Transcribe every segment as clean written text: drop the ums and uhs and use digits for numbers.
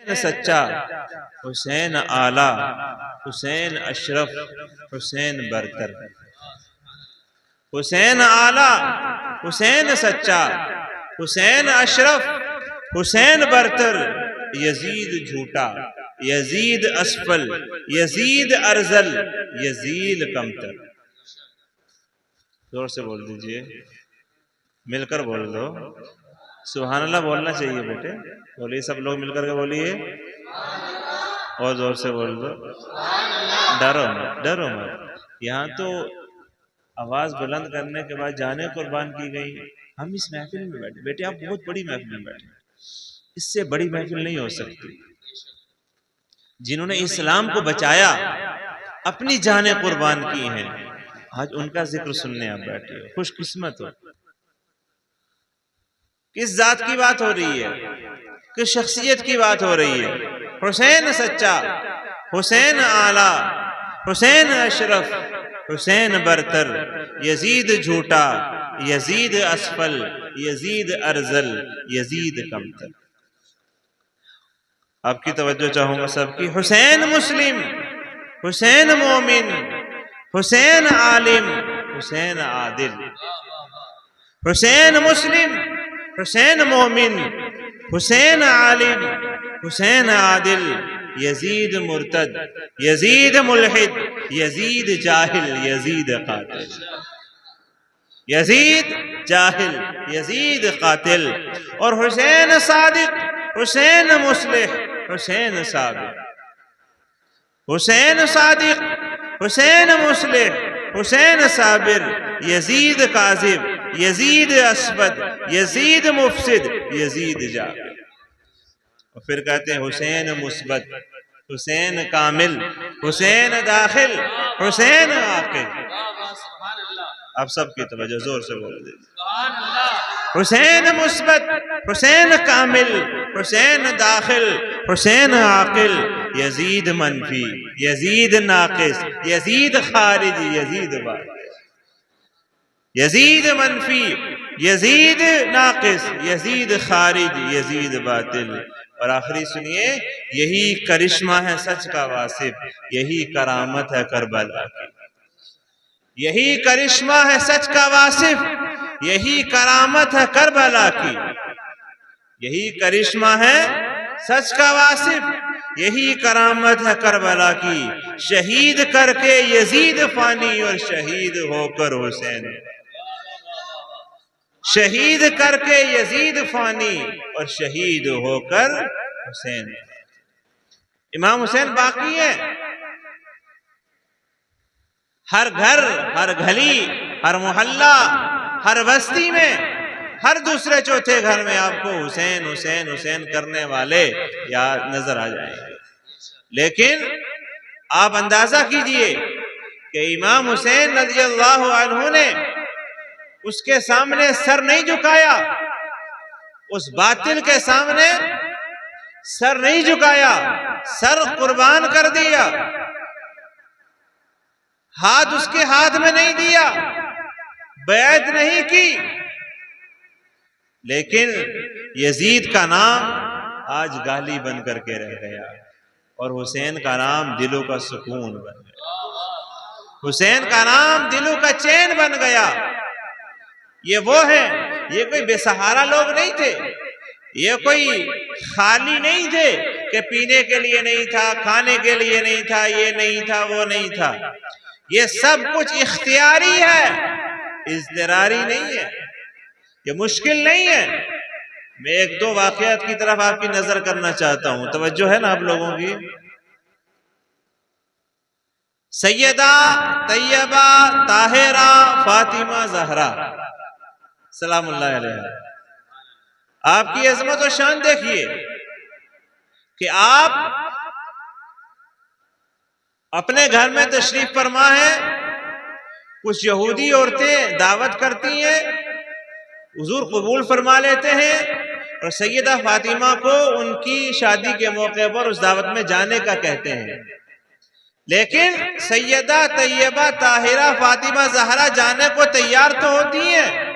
سچا، حسین اعلیٰ، حسین اشرف، حسین برتر۔ حسین اعلیٰ، حسین سچا، حسین اشرف، حسین برتر، یزید جھوٹا، یزید اسفل، یزید ارذل، یزید کمتر۔ زور سے بول دیجئے، مل کر بول دو، سبحان اللہ بولنا چاہیے بیٹے، بولیے سب لوگ مل کر کے بولیے، اور زور سے بول دو، ڈرو مت، ڈرو مت۔ یہاں تو آواز بلند کرنے کے بعد جانیں قربان کی گئی، ہم اس محفل میں بیٹھے، بیٹے آپ بہت بڑی محفل میں بیٹھے، اس سے بڑی محفل نہیں ہو سکتی۔ جنہوں نے اسلام کو بچایا، اپنی جانیں قربان کی ہیں، آج ان کا ذکر سننے آپ بیٹھے ہو، خوش قسمت ہو۔ کس ذات کی بات ہو رہی ہے؟ کس شخصیت کی بات ہو رہی ہے؟ حسین سچا، حسین اعلیٰ، حسین اشرف، حسین برتر، یزید جھوٹا، یزید اسفل، یزید ارذل، یزید کمتر۔ آپ کی توجہ چاہوں گا سب کی۔ حسین مسلم، حسین مومن، حسین عالم، حسین عادل۔ حسین مسلم، حسین مومن، حسین عالم، حسین عادل، یزید مرتد، یزید ملحد، یزید جاہل، یزید قاتل۔ یزید جاہل، یزید قاتل۔ اور حسین صادق، حسین مصلح، حسین صابر۔ حسین صادق، حسین مصلح، حسین صابر، یزید کاذب، یزید اسود، یزید مفسد، یزید جابر۔ اور پھر کہتے ہیں حسین مثبت، حسین کامل، حسین داخل، حسین عاقل۔ آپ سب کی توجہ زور سے بول دیجیے۔ حسین مثبت، حسین کامل، حسین داخل، حسین عاقل، یزید منفی، یزید ناقص، یزید خارج، یزید باطل۔ یزید منفی، یزید ناقص، یزید خارج، یزید باطل۔ اور آخری سنیے، یہی کرشمہ ہے سچ کا واصف، یہی کرامت ہے کربلا کی۔ یہی کرشمہ ہے سچ کا واصف، یہی کرامت ہے کربلا کی۔ یہی کرشمہ ہے سچ کا واصف، یہی کرامت ہے کربلا کی۔ شہید کر کے یزید فانی اور شہید ہو کر حسین، شہید کر کے یزید فانی اور شہید ہو کر حسین۔ امام حسین باقی ہے، ہر گھر، ہر گھلی، ہر محلہ، ہر بستی میں، ہر دوسرے چوتھے گھر میں آپ کو حسین حسین حسین کرنے والے یاد نظر آ جائیں گے۔ لیکن آپ اندازہ کیجئے کہ امام حسین رضی اللہ عنہ نے اس کے سامنے سر نہیں جھکایا، اس باطل کے سامنے سر نہیں جھکایا، سر قربان کر دیا، ہاتھ اس کے ہاتھ میں نہیں دیا، بیعت نہیں کی۔ لیکن یزید کا نام آج گالی بن کر کے رہ گیا، اور حسین کا نام دلوں کا سکون بن گیا، حسین کا نام دلوں کا چین بن گیا۔ یہ وہ ہیں، یہ کوئی بے سہارا لوگ نہیں تھے، یہ کوئی خالی نہیں تھے کہ پینے کے لیے نہیں تھا، کھانے کے لیے نہیں تھا، یہ نہیں تھا، وہ نہیں تھا۔ یہ سب کچھ اختیاری ہے، اضطراری نہیں ہے، یہ مشکل نہیں ہے۔ میں ایک دو واقعات کی طرف آپ کی نظر کرنا چاہتا ہوں، توجہ ہے نا آپ لوگوں کی؟ سیدہ طیبہ طاہرہ فاطمہ زہرا سلام اللہ علیہ، آپ کی عظمت و شان دیکھیے کہ آپ اپنے گھر میں تشریف فرما ہے، کچھ یہودی عورتیں دعوت کرتی ہیں، حضور قبول فرما لیتے ہیں، اور سیدہ فاطمہ کو ان کی شادی کے موقع پر اس دعوت میں جانے کا کہتے ہیں۔ لیکن سیدہ طیبہ طاہرہ فاطمہ زہرا جانے کو تیار تو ہوتی ہیں،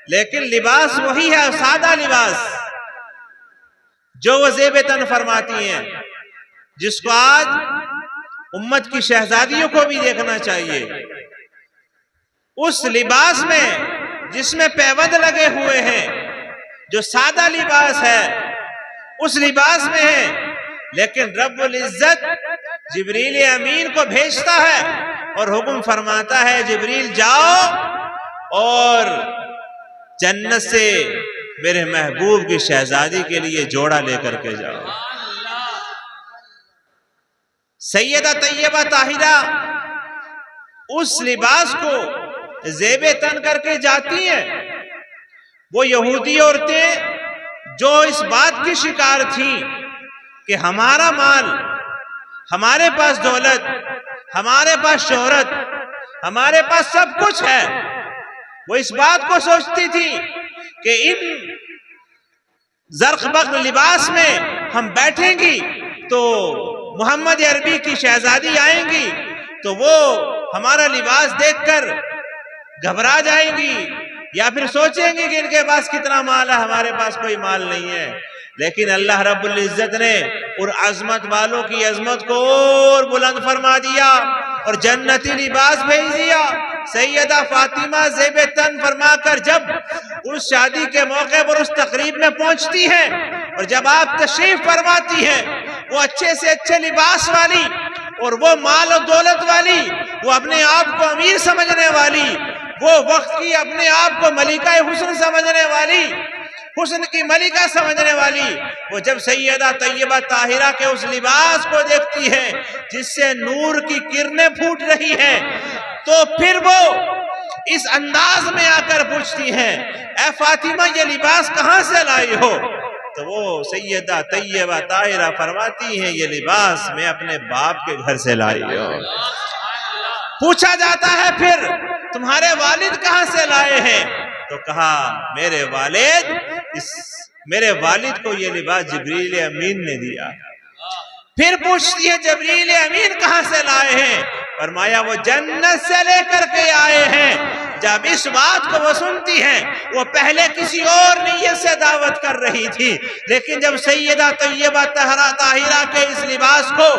لیکن لباس وہی ہے، سادہ لباس، جو وہ زیب تن فرماتی ہیں، جس کو آج امت کی شہزادیوں کو بھی دیکھنا چاہیے، اس لباس میں جس میں پیوند لگے ہوئے ہیں، جو سادہ لباس ہے اس لباس میں ہے، لیکن رب العزت جبریل امین کو بھیجتا ہے اور حکم فرماتا ہے جبریل جاؤ اور جنت سے میرے محبوب کی شہزادی کے لیے جوڑا لے کر کے جاؤ۔ سیدہ طیبہ طاہرہ اس لباس کو زیب تن کر کے جاتی ہیں۔ وہ یہودی عورتیں جو اس بات کی شکار تھیں کہ ہمارا مال، ہمارے پاس دولت، ہمارے پاس شہرت، ہمارے پاس سب کچھ ہے، وہ اس بات کو سوچتی تھی کہ ان زرق بق لباس میں ہم بیٹھیں گی تو محمد عربی کی شہزادی آئیں گی تو وہ ہمارا لباس دیکھ کر گھبرا جائیں گی، یا پھر سوچیں گے کہ ان کے پاس کتنا مال ہے، ہمارے پاس کوئی مال نہیں ہے۔ لیکن اللہ رب العزت نے اور عظمت والوں کی عظمت کو اور بلند فرما دیا اور جنتی لباس بھیج دیا۔ سیدہ فاطمہ زیب تن فرما کر جب اس شادی کے موقع پر اس تقریب میں پہنچتی ہیں اور جب آپ تشریف فرماتی ہیں، وہ اچھے سے اچھے لباس والی اور وہ مال و دولت والی، وہ اپنے آپ کو امیر سمجھنے والی، وہ وقت کی اپنے آپ کو ملکہ حسن سمجھنے والی، حسن کی ملکہ سمجھنے والی، وہ جب سیدہ طیبہ طاہرہ کے اس لباس کو دیکھتی ہے جس سے نور کی کرنیں پھوٹ رہی ہیں، تو پھر وہ اس انداز میں آ کر پوچھتی ہیں اے فاطمہ یہ لباس کہاں سے لائی ہو؟ تو وہ سیدہ طیبہ طاہرہ فرماتی ہیں یہ لباس میں اپنے باپ کے گھر سے لائی ہوں۔ پوچھا جاتا ہے پھر تمہارے والد کہاں سے لائے ہیں؟ تو کہا میرے والد کو یہ لباس جبریل امین نے دیا۔ پھر پوچھتی ہے جبریل امین کہاں سے لائے ہیں؟ فرمایا وہ جنت سے لے کر کے آئے ہیں۔ جب اس بات کو وہ سنتی ہیں، وہ پہلے کسی اور نیت سے دعوت کر رہی تھی، لیکن جب سیدہ طیبہ طاہرہ کے اس لباس کو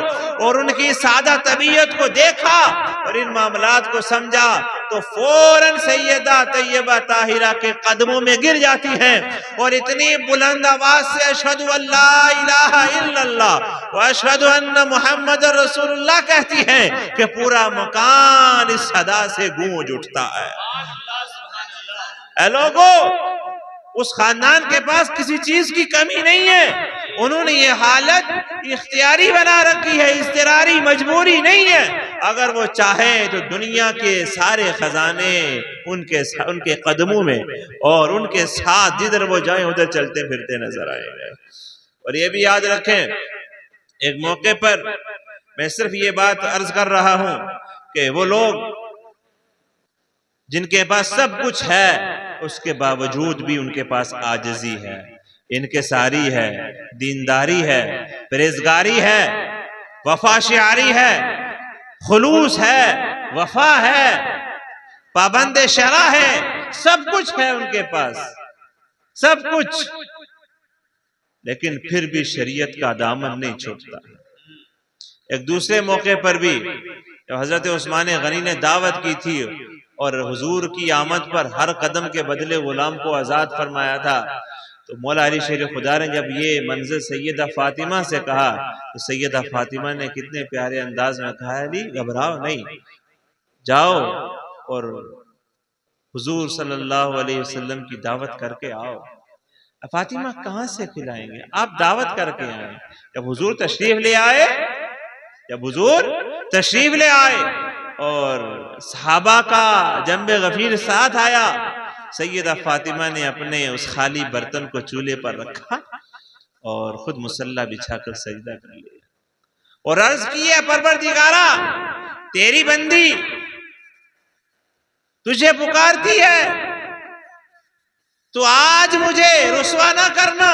اور ان کی سادہ طبیعت کو دیکھا اور ان معاملات کو سمجھا تو فوراً سیدہ طیبہ طاہرہ کے قدموں میں گر جاتی ہیں اور اتنی بلند آواز سے اشہد ان لا الہ الا اللہ و اشہد ان محمد رسول اللہ کہتی ہیں کہ پورا مکان اس صدا سے گونج اٹھتا ہے۔ اے لوگو، اس خاندان کے پاس کسی چیز کی کمی نہیں ہے، انہوں نے یہ حالت اختیاری بنا رکھی ہے، اضطراری مجبوری نہیں ہے۔ اگر وہ چاہے تو دنیا کے سارے خزانے ان کے قدموں میں اور ان کے ساتھ جدھر وہ جائیں ادھر چلتے پھرتے نظر آئیں گے۔ اور یہ بھی یاد رکھیں، ایک موقع پر میں صرف یہ بات عرض کر رہا ہوں کہ وہ لوگ جن کے پاس سب کچھ ہے اس کے باوجود بھی ان کے پاس عاجزی ہے، انکساری ہے، دینداری ہے، پرہیزگاری ہے، وفا شعاری ہے، خلوص ہے، وفا ہے، پابند شرع ہے، سب کچھ ہے ان کے پاس، سب کچھ، لیکن پھر بھی شریعت کا دامن نہیں چھوڑتا۔ ایک دوسرے موقع پر بھی حضرت عثمان غنی نے دعوت کی تھی اور حضور کی آمد پر ہر قدم کے بدلے غلام کو آزاد فرمایا تھا، تو مولا علی شیر خدا نے جب یہ منظر سیدہ فاطمہ سے کہا تو سیدہ فاطمہ نے کتنے پیارے انداز میں کہا علی گھبراؤ نہیں، جاؤ اور حضور صلی اللہ علیہ وسلم کی دعوت کر کے آؤ۔ فاطمہ کہاں سے کھلائیں گے، آپ دعوت کر کے آئیں۔ جب حضور تشریف لے آئے اور صحابہ کا جنب غفیر ساتھ آیا، سیدہ فاطمہ نے اپنے اس خالی برتن کو چولہے پر رکھا اور خود مصلی بچھا کر سجدہ کر لیا اور عرض کی ہے پروردگارا تیری بندی تجھے پکارتی ہے، تو آج مجھے رسوا نہ کرنا،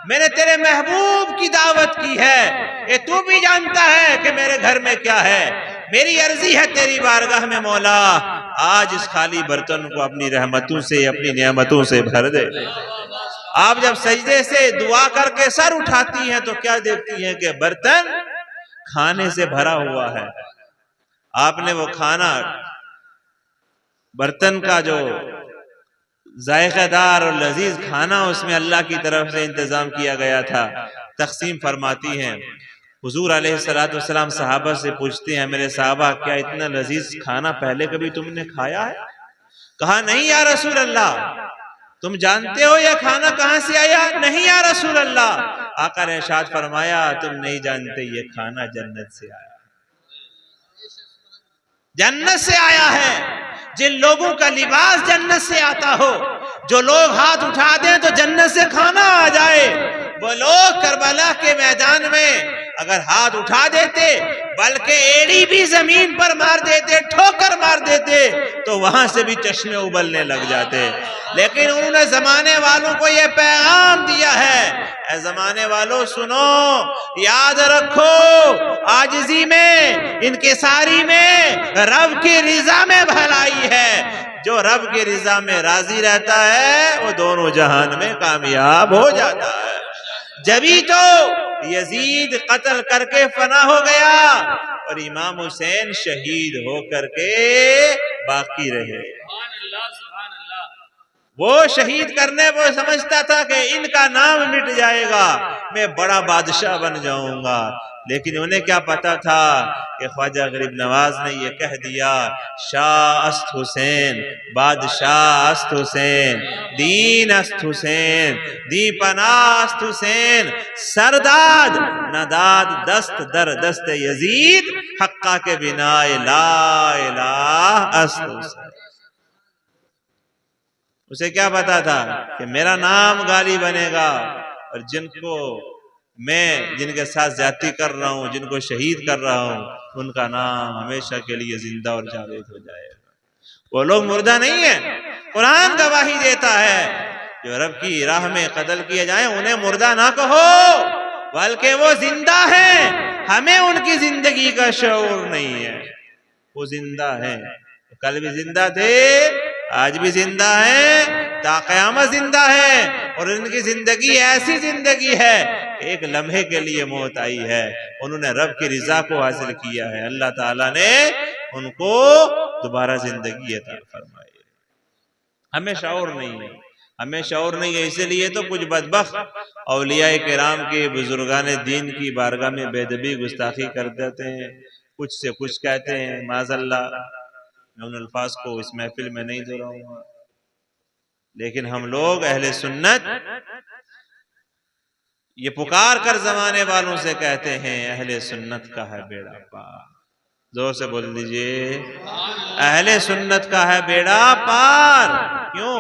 میں نے تیرے محبوب کی دعوت کی ہے، یہ تو بھی جانتا ہے کہ میرے گھر میں کیا ہے، میری عرضی ہے تیری بارگاہ میں مولا آج اس خالی برتن کو اپنی رحمتوں سے اپنی نعمتوں سے بھر دے۔ آپ جب سجدے سے دعا کر کے سر اٹھاتی ہیں تو کیا دیکھتی ہیں کہ برتن کھانے سے بھرا ہوا ہے. آپ نے وہ کھانا، برتن کا جو ذائقہ دار اور لذیذ کھانا اس میں اللہ کی طرف سے انتظام کیا گیا تھا، تقسیم فرماتی ہیں. حضور علیہ السلام صحابہ سے پوچھتے ہیں، میرے صحابہ کیا اتنا لذیذ کھانا پہلے کبھی تم نے کھایا ہے؟ کہا نہیں یا رسول اللہ. تم جانتے ہو یہ کھانا کہاں سے آیا؟ نہیں یا رسول اللہ. آقا نے ارشاد فرمایا تم نہیں جانتے یہ کھانا جنت سے آیا، جنت سے آیا ہے. جن لوگوں کا لباس جنت سے آتا ہو، جو لوگ ہاتھ اٹھا دیں تو جنت سے کھانا آ جائے، وہ لوگ کربلا کے میدان میں اگر ہاتھ اٹھا دیتے بلکہ ایڑی بھی زمین پر مار دیتے، ٹھوکر مار دیتے، تو وہاں سے بھی چشمے ابلنے لگ جاتے. لیکن انہوں نے زمانے والوں کو یہ پیغام دیا ہے، اے زمانے والوں سنو، یاد رکھو عاجزی میں، انکساری میں رب کی رضا میں بھلائی ہے. جو رب کی رضا میں راضی رہتا ہے وہ دونوں جہان میں کامیاب ہو جاتا ہے. جبھی تو یزید قتل کر کے فنا ہو گیا اور امام حسین شہید ہو کر کے باقی رہے. وہ شہید کرنے وہ سمجھتا تھا کہ ان کا نام مٹ جائے گا، میں بڑا بادشاہ بن جاؤں گا. لیکن انہیں کیا پتا تھا کہ خواجہ غریب نواز نے یہ کہہ دیا، شاہ است حسین، بادشاہ است حسین، دین است حسین، دی پناہ است حسین، سرداد نداد دست در دست یزید، حقہ کے بنا لا الہ است حسین. اسے کیا پتا تھا کہ میرا نام غالی بنے گا اور جن کو میں جن کے ساتھ زیادتی کر رہا ہوں، جن کو شہید کر رہا ہوں، ان کا نام ہمیشہ کے لیے زندہ اور جاوید ہو جائے گا. وہ لوگ مردہ نہیں ہیں. قرآن گواہی دیتا ہے جو رب کی راہ میں قتل کیے جائیں انہیں مردہ نہ کہو بلکہ وہ زندہ ہیں. ہمیں ان کی زندگی کا شعور نہیں ہے. وہ زندہ ہیں، کل بھی زندہ تھے، آج بھی زندہ ہیں، تا قیامت زندہ ہے. اور ان کی زندگی ایسی زندگی ہے، ایک لمحے کے لیے موت آئی ہے، انہوں نے رب کی رضا کو حاصل کیا ہے، اللہ تعالیٰ نے ان کو دوبارہ زندگی عطا فرمائی. ہمیں شعور نہیں ہے، ہمیں شعور نہیں ہے. اسی لیے تو کچھ بدبخت اولیاء کرام کے، بزرگان دین کی بارگاہ میں بے ادبی گستاخی کر دیتے ہیں، کچھ سے کچھ کہتے ہیں. معاذ اللہ، میں ان الفاظ کو اس محفل میں نہیں دہراؤں گا. لیکن ہم لوگ اہل سنت یہ پکار کر زمانے والوں سے کہتے ہیں اہل سنت کا ہے بیڑا پار. زور سے بول دیجئے، اہل سنت کا ہے بیڑا پار. کیوں؟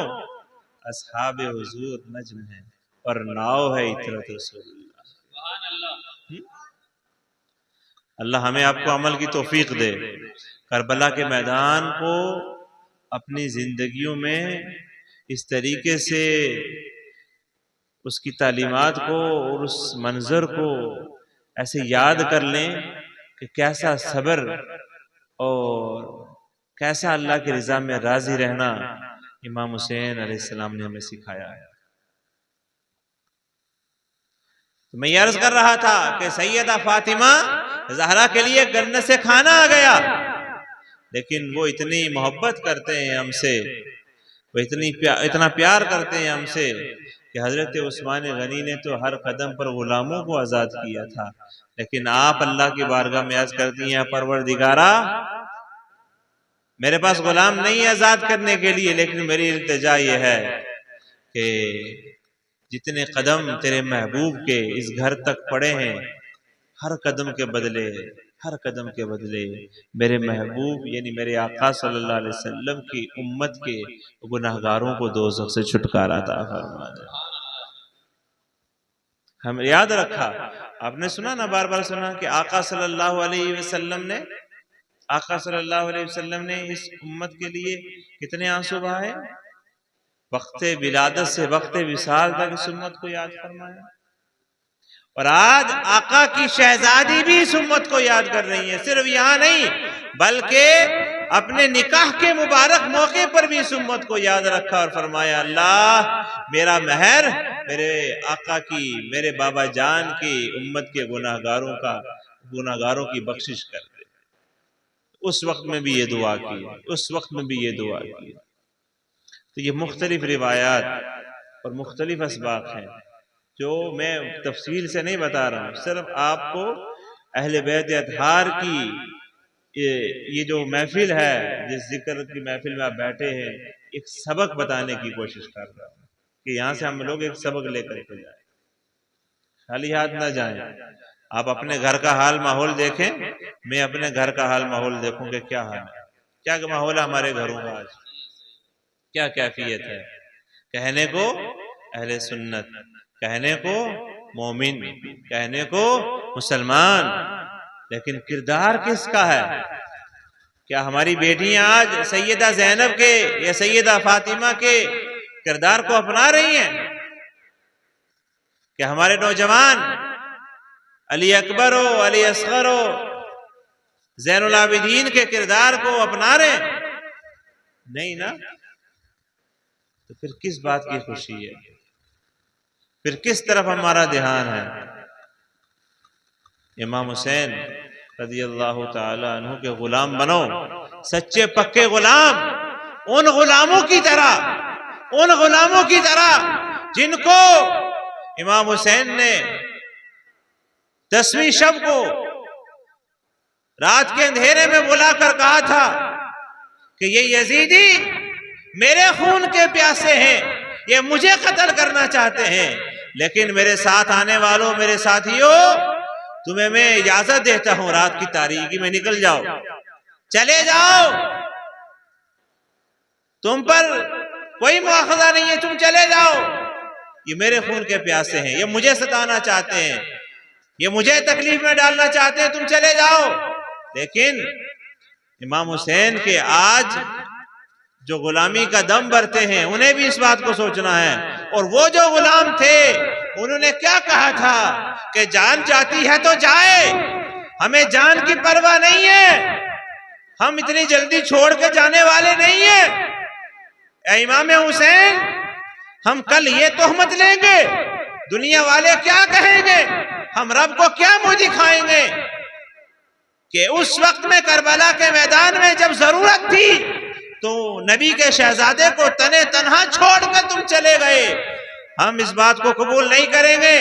اصحاب حضور نجم ہے اور ناؤ ہے اطرت رسول اللہ. اللہ ہمیں آپ کو عمل کی توفیق دے. کربلا کے میدان کو اپنی زندگیوں میں اس طریقے سے اس کی تعلیمات کو اور اس منظر کو ایسے یاد کر لیں کہ کیسا صبر اور کیسا اللہ کی رضا میں راضی رہنا امام حسین علیہ السلام نے ہمیں سکھایا ہے. میں یہ عرض کر رہا تھا کہ سیدہ فاطمہ زہرا کے لیے جنت سے کھانا آ گیا، لیکن وہ اتنی محبت کرتے ہیں ہم سے، وہ اتنا پیار کرتے ہیں ہم سے کہ حضرت عثمان غنی نے تو ہر قدم پر غلاموں کو آزاد کیا تھا، لیکن آپ اللہ کی بارگاہ میں عرض کرتی ہیں پروردگارا میرے پاس غلام نہیں آزاد کرنے کے لیے، لیکن میری التجا یہ ہے کہ جتنے قدم تیرے محبوب کے اس گھر تک پڑے ہیں، ہر قدم کے بدلے میرے محبوب یعنی میرے آقا صلی اللہ علیہ وسلم کی امت کے گناہگاروں کو دوزخ سے چھٹکارا عطا فرما دے. ہم یاد رکھا، آپ نے سنا نا، بار بار سنا کہ آقا صلی اللہ علیہ وسلم نے اس امت کے لیے کتنے آنسو بہائے. وقت ولادت سے وقت وصال تک اس امت کو یاد فرمایا. اور آج آقا کی شہزادی بھی اس امت کو یاد کر رہی ہے. صرف یہاں نہیں بلکہ اپنے نکاح کے مبارک موقع پر بھی اس امت کو یاد رکھا اور فرمایا اللہ میرا مہر میرے آقا کی میرے بابا جان کی امت کے گناہگاروں کی بخشش کر دے. اس وقت میں بھی یہ دعا کی. تو یہ مختلف روایات اور مختلف اسباق ہیں جو میں تفصیل سے نہیں بتا رہا ہوں، صرف آپ کو اہل بیت اطہار کی یہ جو محفل ہے، جس ذکر کی محفل میں آپ بیٹھے ہیں، ایک سبق بتانے کی کوشش کر رہا ہوں کہ یہاں سے ہم لوگ ایک سبق لے کر کے جائیں، خالی ہاتھ نہ جائیں. آپ اپنے گھر کا حال ماحول دیکھیں، میں اپنے گھر کا حال ماحول دیکھوں کہ کیا حال ہے، کیا ماحول ہے ہمارے گھروں کا آج، کیا کیفیت ہے. کہنے کو اہل سنت، کہنے کو مومن، کہنے کو مسلمان، لیکن کردار کس کا ہے؟ کیا ہماری بیٹیاں آج سیدہ زینب کے یا سیدہ فاطمہ کے کردار کو اپنا رہی ہیں؟ کہ ہمارے نوجوان علی اکبر ہو، علی اصغر ہو، زین العابدین کے کردار کو اپنا رہے ہیں؟ نہیں نا. تو پھر کس بات کی خوشی ہے؟ پھر کس طرف ہمارا دھیان ہے؟ امام حسین رضی اللہ تعالی عنہ کے غلام بنو، سچے پکے غلام، ان غلاموں کی طرح جن کو امام حسین نے 10ویں شب کو رات کے اندھیرے میں بلا کر کہا تھا کہ یہ یزیدی میرے خون کے پیاسے ہیں، یہ مجھے قتل کرنا چاہتے ہیں، لیکن میرے ساتھ آنے والوں، میرے ساتھیوں، تمہیں میں اجازت دیتا ہوں رات کی تاریکی میں نکل جاؤ، چلے جاؤ، تم پر کوئی مواخذہ نہیں ہے، تم چلے جاؤ، یہ میرے خون کے پیاسے ہیں، یہ مجھے ستانا چاہتے ہیں، یہ مجھے تکلیف میں ڈالنا چاہتے ہیں، تم چلے جاؤ. لیکن امام حسین کے آج جو غلامی کا دم بھرتے ہیں انہیں بھی اس بات کو سوچنا ہے. اور وہ جو غلام تھے انہوں نے کیا کہا تھا کہ جان چاہتی ہے تو جائے، ہمیں جان کی پرواہ نہیں ہے، ہم اتنی جلدی چھوڑ کے جانے والے نہیں ہیں. اے امام حسین، ہم کل یہ تہمت لیں گے، دنیا والے کیا کہیں گے، ہم رب کو کیا منہ دکھائیں گے کہ اس وقت میں کربلا کے میدان میں جب ضرورت تھی تو نبی کے شہزادے کو تنے تنہا چھوڑ کر تم چلے گئے. ہم اس بات کو قبول نہیں کریں گے،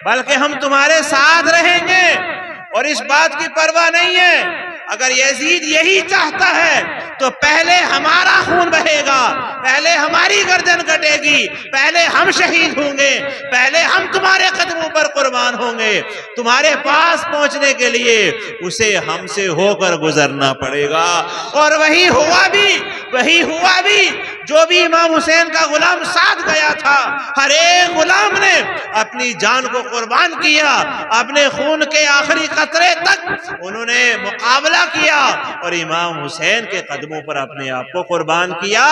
بلکہ ہم تمہارے ساتھ رہیں گے، اور اس بات کی پرواہ نہیں ہے. اگر یزید یہی چاہتا ہے تو پہلے ہمارا خون بہے گا، پہلے ہماری گردن کٹے گی، پہلے ہم شہید ہوں گے، پہلے ہم تمہارے قدموں پر قربان ہوں گے. تمہارے پاس پہنچنے کے لیے اسے ہم سے ہو کر گزرنا پڑے گا. اور وہی ہوا بھی جو بھی امام حسین کا غلام ساتھ گیا تھا، ہر ایک غلام نے اپنی جان کو قربان کیا، اپنے خون کے آخری قطرے تک انہوں نے مقابلہ کیا اور امام حسین کے قدموں پر اپنے آپ کو قربان کیا.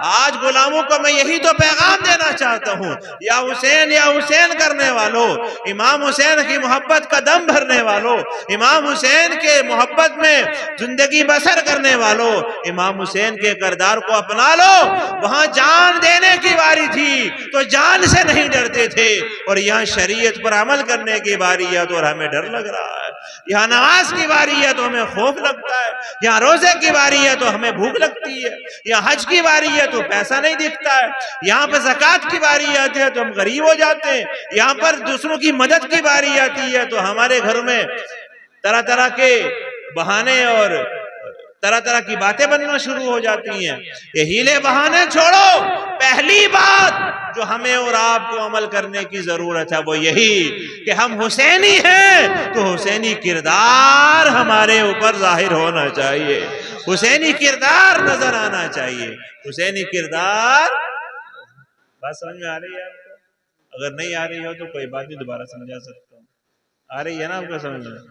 آج غلاموں کو میں یہی تو پیغام دینا چاہتا ہوں، یا حسین کرنے والوں، امام حسین کی محبت کا دم بھرنے والوں، امام حسین کے محبت میں زندگی بسر کرنے والوں، امام حسین کے کردار کو اپنا لو. وہاں جان دینے کی باری تھی تو جان سے نہیں ڈرتے تھے، اور یہاں شریعت پر عمل کرنے کی باری ہے تو ہمیں ڈر لگ رہا ہے. یہاں نماز کی باری ہے تو ہمیں خوف لگتا ہے، یہاں روزے کی باری ہے تو ہمیں بھوک لگتی ہے، یہاں حج کی باری ہے تو پیسہ نہیں دکھتا ہے، یہاں پر زکوٰۃ کی باری آتی ہے تو ہم غریب ہو جاتے ہیں، یہاں پر دوسروں کی مدد کی باری آتی ہے تو ہمارے گھروں میں طرح طرح کے بہانے اور طرح طرح کی باتیں بننا شروع ہو جاتی ہیں. یہ ہیلے بہانے چھوڑو. پہلی بات جو ہمیں اور آپ کو عمل کرنے کی ضرورت ہے وہ یہی کہ ہم حسینی ہیں تو حسینی کردار ہمارے اوپر ظاہر ہونا چاہیے، حسینی کردار نظر آنا چاہیے. حسینی کردار بات سمجھ میں آ رہی ہے آپ کو؟ اگر نہیں آ رہی ہو تو کوئی بات نہیں، دوبارہ سمجھا سکتا ہوں. آ رہی ہے نا آپ کو سمجھ میں؟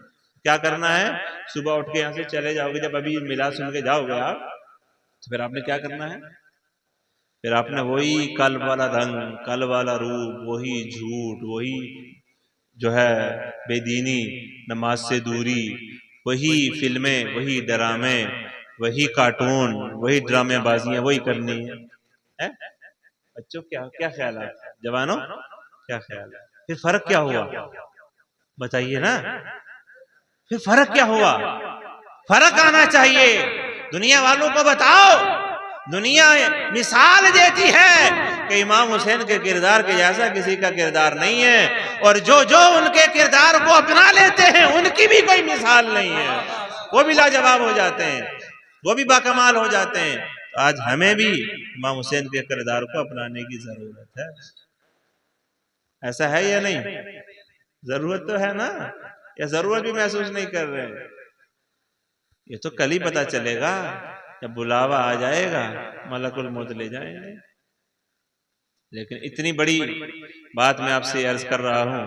کیا کرنا ہے؟ صبح اٹھ کے یہاں سے چلے جاؤ گے، جب ابھی میلاد سن کے جاؤ گے آپ تو پھر آپ نے کیا کرنا ہے؟ پھر آپ نے وہی قلب والا رنگ، قلب والا روپ، وہی جھوٹ، وہی جو ہے بے دینی، نماز سے دوری، وہی فلمیں، وہی ڈرامے، وہی کارٹون، وہی ڈرامے بازیاں وہی کرنی ہے۔ بچوں کیا خیال ہے؟ جوانوں کیا خیال ہے؟ پھر فرق کیا ہوا بتائیے نا؟ پھر فرق کیا ہوا؟ فرق آنا چاہیے۔ دنیا والوں کو بتاؤ، دنیا مثال دیتی ہے کہ امام حسین کے کردار کے جیسا کسی کا کردار نہیں ہے، اور جو ان کے کردار کو اپنا لیتے ہیں ان کی بھی کوئی مثال نہیں ہے، وہ بھی لاجواب ہو جاتے ہیں، وہ بھی باکمال ہو جاتے ہیں۔ تو آج ہمیں بھی امام حسین کے کردار کو اپنانے کی ضرورت ہے۔ ایسا ہے یا نہیں؟ ضرورت تو ہے نا؟ یا ضرورت بھی محسوس نہیں کر رہے؟ یہ تو کل ہی پتا چلے گا جب بلاوا آ جائے گا، ملک الموت لے جائیں گے۔ لیکن اتنی بڑی بات میں آپ سے عرض کر رہا ہوں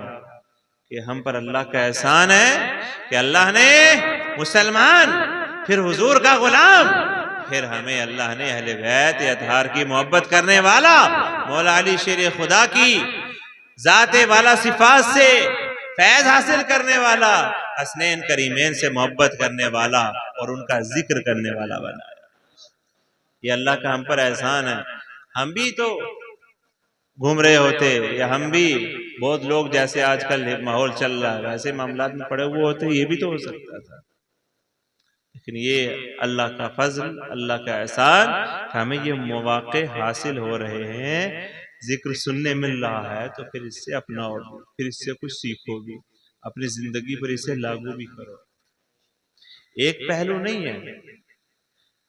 کہ ہم پر اللہ کا احسان ہے کہ اللہ نے مسلمان، پھر حضور کا غلام، پھر ہمیں اللہ نے اہل بیت اطہار کی محبت کرنے والا، مولا علی شیر خدا کی ذات والا صفات سے فیض حاصل کرنے والا، حسنین کریمین سے محبت کرنے والا اور ان کا ذکر کرنے والا بنایا۔ یہ اللہ کا ہم پر احسان ہے۔ ہم بھی تو گھوم رہے ہوتے، یا ہم بھی بہت لوگ جیسے آج کل ماحول چل رہا ہے ویسے معاملات میں پڑے ہوئے ہوتے، یہ بھی تو ہو سکتا تھا۔ لیکن یہ اللہ کا فضل، اللہ کا احسان کہ ہمیں یہ مواقع حاصل ہو رہے ہیں، ذکر سننے مل رہا ہے، تو پھر اس سے اپناؤ، پھر اس سے کچھ سیکھو گی، اپنی زندگی پر اسے لاگو بھی کرو۔ ایک پہلو نہیں ہے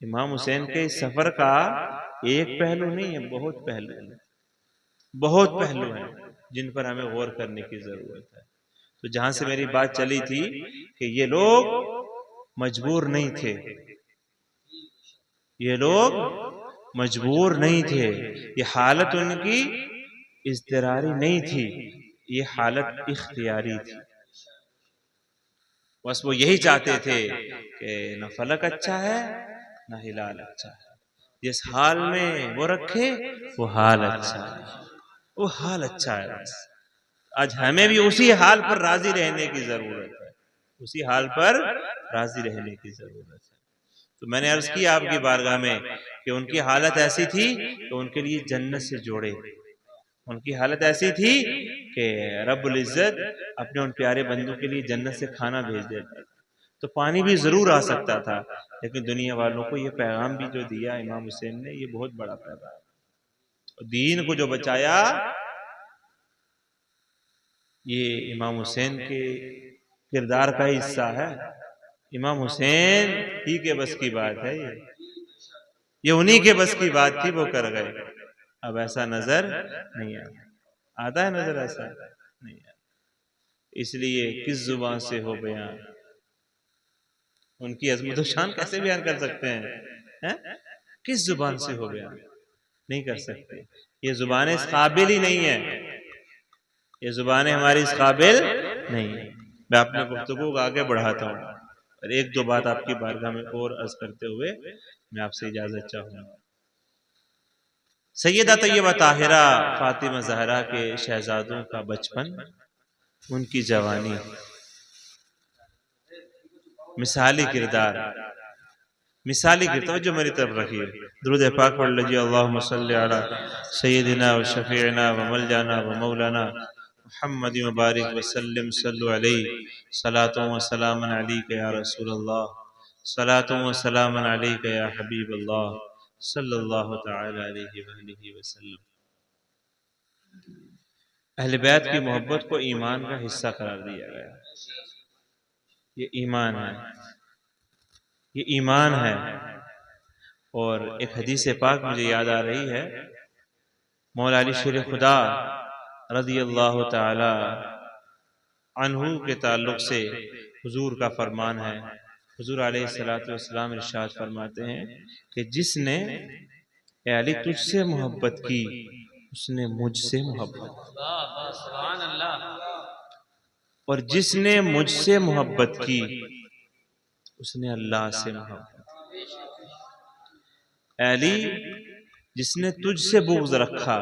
امام حسین کے اس سفر کا، ایک پہلو نہیں ہے، بہت پہلو ہیں، بہت پہلو ہیں جن پر ہمیں غور کرنے کی ضرورت ہے۔ تو جہاں سے میری بات چلی تھی کہ یہ لوگ مجبور نہیں تھے، یہ لوگ مجبور نہیں تھے، یہ حالت ان کی اضطراری نہیں تھی، یہ حالت اختیاری تھی۔ بس وہ یہی چاہتے تھے کہ نہ فلک اچھا ہے نہ ہلال اچھا ہے، جس حال میں وہ رکھے وہ حال اچھا ہے، وہ حال اچھا ہے۔ بس آج ہمیں بھی اسی حال پر راضی رہنے کی ضرورت ہے، اسی حال پر راضی رہنے کی ضرورت ہے۔ تو میں نے عرض کی آپ کی بارگاہ میں کہ ان کی حالت ایسی تھی کہ ان کے لیے جنت سے جوڑے، ان کی حالت ایسی تھی کہ رب العزت اپنے ان پیارے بندوں کے لیے جنت سے کھانا بھیج دیتا، تو پانی بھی ضرور آ سکتا تھا، لیکن دنیا والوں کو یہ پیغام بھی جو دیا امام حسین نے، یہ بہت بڑا پیغام، دین کو جو بچایا، یہ امام حسین کے کردار کا حصہ ہے۔ امام حسین ہی کے بس کی بات ہے، یہ انہی کے بس کی بات تھی، وہ کر گئے۔ اب ایسا نظر نہیں آتا ہے، نظر ایسا نہیں آتا۔ اس لیے کس زبان سے ہو بیان، ان کی عظمت و شان کیسے بیان کر سکتے ہیں؟ کس زبان سے ہو بیان نہیں کر سکتے، یہ زبانیں اس قابل ہی نہیں ہیں، یہ زبانیں ہماری اس قابل نہیں ہیں۔ میں اپنے گفتگو کو آگے بڑھاتا ہوں اور ایک دو بات آپ کی بارگاہ میں اور عرض کرتے ہوئے میں آپ سے اجازت چاہوں گا۔ سیدہ طیبہ طاہرہ فاطمہ زہرا کے شہزادوں کا بچپن، ان کی جوانی، مثالی کردار جو میری طرف رکھیے، درود پاک پڑھ لیجیے، اللہم صلی علی سیدنا و شفیعنا و ملجانا و مولانا محمد مبارک وسلم، صلو علیہ، صلاۃ و سلام علیک یا رسول اللہ، صلاۃ و سلام علیک یا حبیب اللہ، صلی اللہ تعالی علیہ وآلہ وسلم۔ اہل بیت کی محبت کو ایمان کا حصہ قرار دیا گیا، یہ ایمان ہے، یہ ایمان ہے۔ اور ایک حدیث پاک مجھے یاد آ رہی ہے، مولا علی شیر خدا رضی اللہ تعالی عنہ کے تعلق سے حضور کا فرمان ہے، حضور علیہ السلام ارشاد فرماتے ہیں کہ جس نے اے علی تجھ سے محبت کی اس نے مجھ سے محبت کی، اور جس نے مجھ سے محبت کی اس نے اللہ سے محبت کی۔ اے علی جس نے تجھ سے بغض رکھا،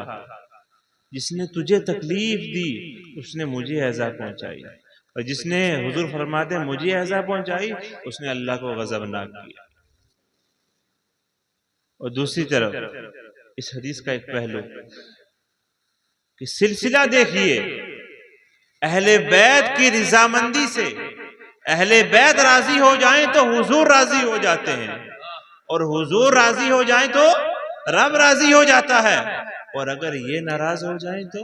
جس نے تجھے تکلیف دی اس نے مجھے ایذا پہنچائی، اور جس نے حضور فرماتے ہیں مجھے ایذا پہنچائی اس نے اللہ کو غضبناک کیا۔ اور دوسری طرف اس حدیث کا ایک پہلو کہ سلسلہ دیکھیے، اہل بیت کی رضامندی سے اہل بیت راضی ہو جائیں تو حضور راضی ہو جاتے ہیں، اور حضور راضی ہو جائیں تو رب راضی ہو جاتا ہے، اور اگر یہ ناراض ہو جائیں تو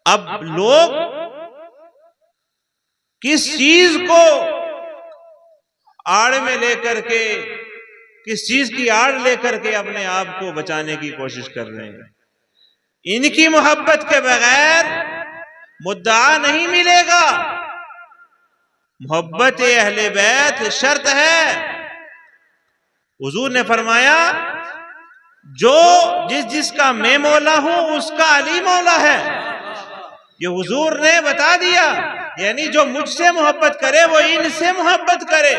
اب لوگ کس چیز کو آڑ میں لے کر کے، کس چیز کی آڑ لے کر کے اپنے آپ کو بچانے کی کوشش کر رہے ہیں؟ ان کی محبت کے بغیر مدعا نہیں ملے گا۔ محبت اہل بیت شرط ہے۔ حضور نے فرمایا جو جس کا میں مولا ہوں اس کا علی مولا ہے۔ یہ حضور نے بتا دیا، یعنی جو مجھ سے محبت کرے وہ ان سے محبت کرے۔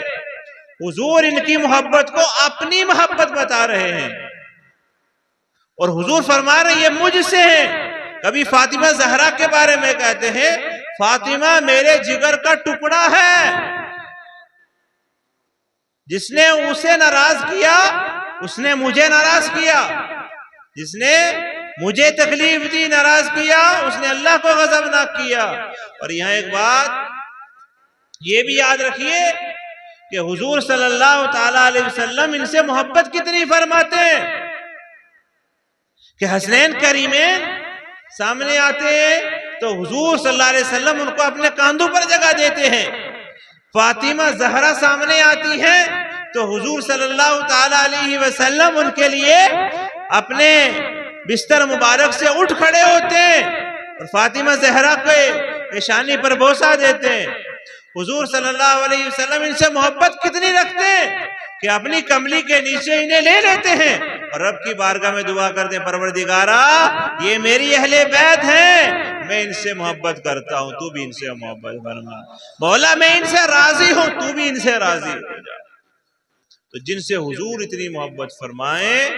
حضور ان کی محبت کو اپنی محبت بتا رہے ہیں، اور حضور فرما رہے ہیں یہ مجھ سے ہیں۔ کبھی فاطمہ زہرا کے بارے میں کہتے ہیں فاطمہ میرے جگر کا ٹکڑا ہے، جس نے اسے ناراض کیا اس نے مجھے ناراض کیا، جس نے مجھے تکلیف دی ناراض کیا اس نے اللہ کو غضبناک کیا۔ اور یہاں ایک بات یہ بھی یاد رکھیے کہ حضور صلی اللہ تعالی علیہ وسلم ان سے محبت کتنی فرماتے ہیں کہ حسنین کریمین سامنے آتے ہیں تو حضور صلی اللہ علیہ وسلم ان کو اپنے کاندھوں پر جگہ دیتے ہیں۔ فاطمہ زہرا سامنے آتی ہیں تو حضور صلی اللہ تعالی علیہ وسلم ان کے لیے اپنے بستر مبارک سے اٹھ کھڑے ہوتے ہیں اور فاطمہ زہرا کے پیشانی پر بوسہ دیتے ہیں۔ حضور صلی اللہ علیہ وسلم ان سے محبت کتنی رکھتے ہیں کہ اپنی کملی کے نیچے انہیں لے لیتے ہیں اور رب کی بارگاہ میں دعا کرتے ہیں پروردگارا یہ میری اہل بیت ہیں، میں ان سے محبت کرتا ہوں، تو بھی ان سے محبت فرما۔ مولا میں ان سے راضی ہوں، تو بھی ان سے راضی ہو جا۔ تو جن سے حضور اتنی محبت فرمائیں،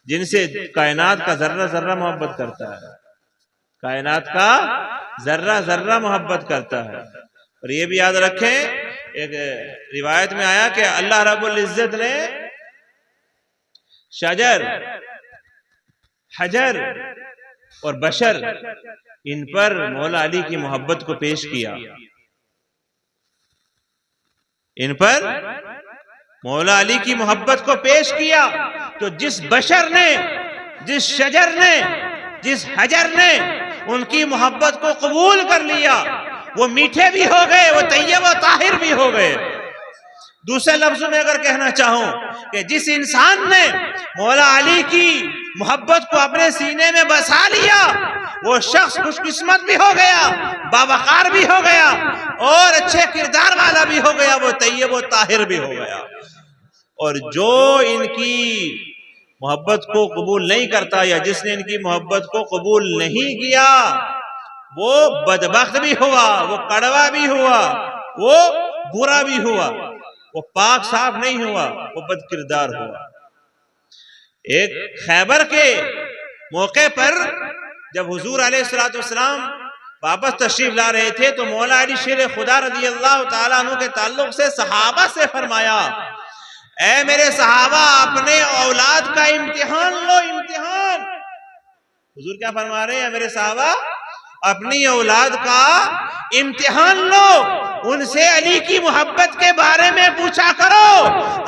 جن سے کائنات کا ذرہ ذرہ محبت کرتا ہے، کائنات کا ذرہ ذرہ محبت کرتا ہے۔ اور یہ بھی یاد رکھیں ایک روایت میں آیا کہ اللہ رب العزت نے شجر، حجر اور بشر ان پر مولا علی کی محبت کو پیش کیا۔ ان پر مولا علی کی محبت کو پیش کیا تو جس بشر نے، جس شجر نے، جس حجر نے ان کی محبت کو قبول کر لیا وہ میٹھے بھی ہو گئے، وہ طیب و طاہر بھی ہو گئے۔ دوسرے لفظوں میں اگر کہنا چاہوں کہ جس انسان نے مولا علی کی محبت کو اپنے سینے میں بسا لیا وہ شخص خوش قسمت بھی ہو گیا، باوقار بھی ہو گیا اور اچھے کردار والا بھی ہو گیا، وہ طیب و طاہر بھی ہو گیا۔ اور جو ان کی محبت کو قبول نہیں کرتا یا جس نے ان کی محبت کو قبول نہیں کیا وہ بدبخت بھی ہوا، وہ کڑوا بھی ہوا، وہ برا بھی ہوا، وہ پاک صاف نہیں ہوا، وہ بد کردار ہوا۔ ایک خیبر کے موقع پر جب حضور علیہ السلام واپس تشریف لا رہے تھے تو مولا علی شیر خدا رضی اللہ تعالیٰ عنہ کے تعلق سے صحابہ سے فرمایا اے میرے صحابہ اپنے اولاد کا امتحان لو، امتحان۔ حضور کیا فرما رہے ہیں؟ میرے صحابہ اپنی اولاد کا امتحان لو، ان سے علی کی محبت کے بارے میں پوچھا کرو،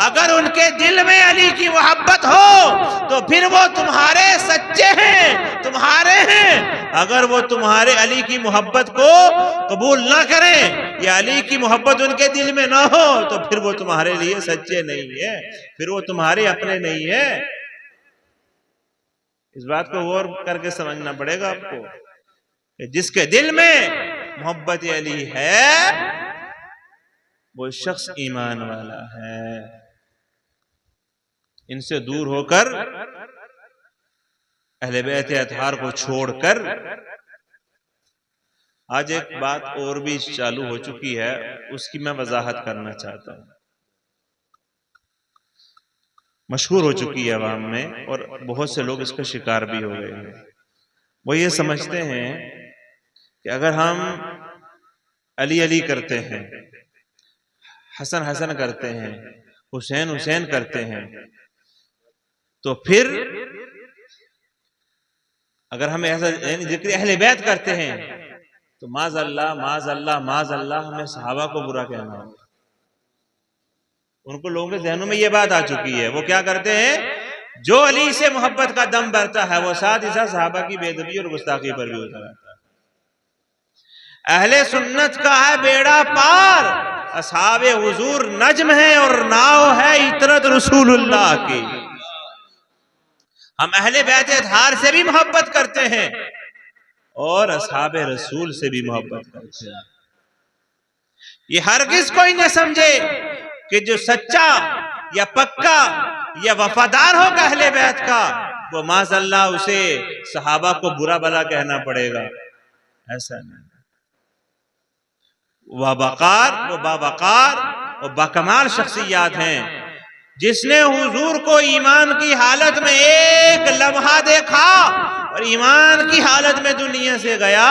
اگر ان کے دل میں علی کی محبت ہو تو پھر وہ تمہارے سچے ہیں، تمہارے ہیں۔ اگر وہ تمہارے علی کی محبت کو قبول نہ کریں یا علی کی محبت ان کے دل میں نہ ہو تو پھر وہ تمہارے لیے سچے نہیں ہیں، پھر وہ تمہارے اپنے نہیں ہیں۔ اس بات کو غور کر کے سمجھنا پڑے گا آپ کو کہ جس کے دل میں محبت علی ہے وہ شخص ایمان والا ہے۔ ان سے دور ہو کر اہل بیت اطہار کو چھوڑ کر آج ایک بات اور بھی چالو ہو چکی ہے، اس کی میں وضاحت کرنا چاہتا ہوں۔ مشہور ہو چکی ہے عوام میں اور بہت سے لوگ اس کا شکار بھی ہو گئے ہیں۔ وہ یہ سمجھتے ہیں کہ اگر ہم علی علی کرتے ہیں، حسن حسن کرتے ہیں، حسین حسین کرتے ہیں، تو پھر اگر ہم ایسا ذکر اہل بیت کرتے ہیں تو معاذ اللہ معاذ اللہ معاذ اللہ ہمیں صحابہ کو برا کہنا ہوگا۔ ان کو لوگوں کے ذہنوں میں یہ بات آ چکی ہے، وہ کیا کرتے ہیں، جو علی سے محبت کا دم بھرتا ہے وہ ساتھ ہی ساتھ صحابہ کی بے ادبی اور گستاخی پر بھی ہوتا ہے۔ اہل سنت کا ہے بیڑا پار، اصحاب حضور نجم ہے اور ناؤ ہے عطرت رسول اللہ کی۔ ہم اہل بیت اطہار سے بھی محبت کرتے ہیں اور اصحاب رسول سے بھی محبت کرتے ہیں۔ یہ ہرگز کوئی نہ سمجھے کہ جو سچا یا پکا یا وفادار ہوگا اہل بیت کا وہ معاذ اللہ اسے صحابہ کو برا بھلا کہنا پڑے گا، ایسا نہیں۔ وہ باوقار وہ باکمال شخصیات ہیں۔ جس نے حضور کو ایمان کی حالت میں ایک لمحہ دیکھا اور ایمان کی حالت میں دنیا سے گیا،